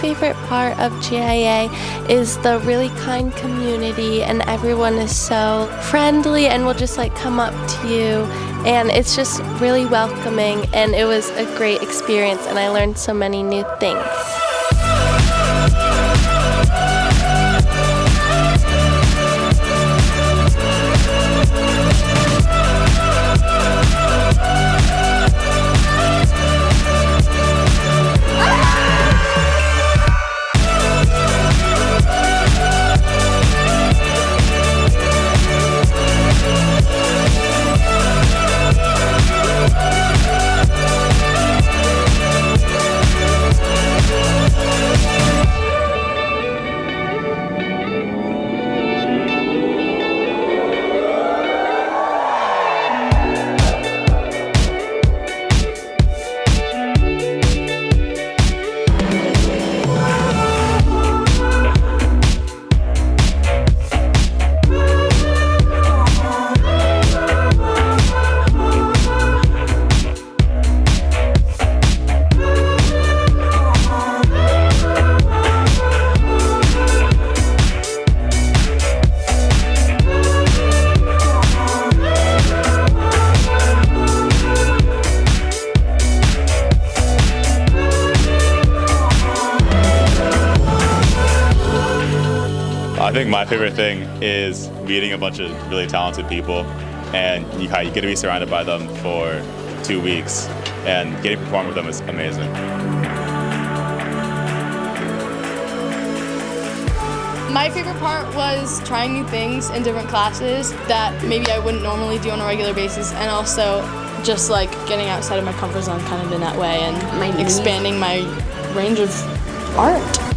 favorite part of GIA is the really kind community, and everyone is so friendly and will just like come up to you, and it's just really welcoming, and it was a great experience and I learned so many new things. I think my favorite thing is meeting a bunch of really talented people, and you get to be surrounded by them for 2 weeks, and getting to perform with them is amazing. My favorite part was trying new things in different classes that maybe I wouldn't normally do on a regular basis, and also just like getting outside of my comfort zone kind of in that way and expanding my range of art.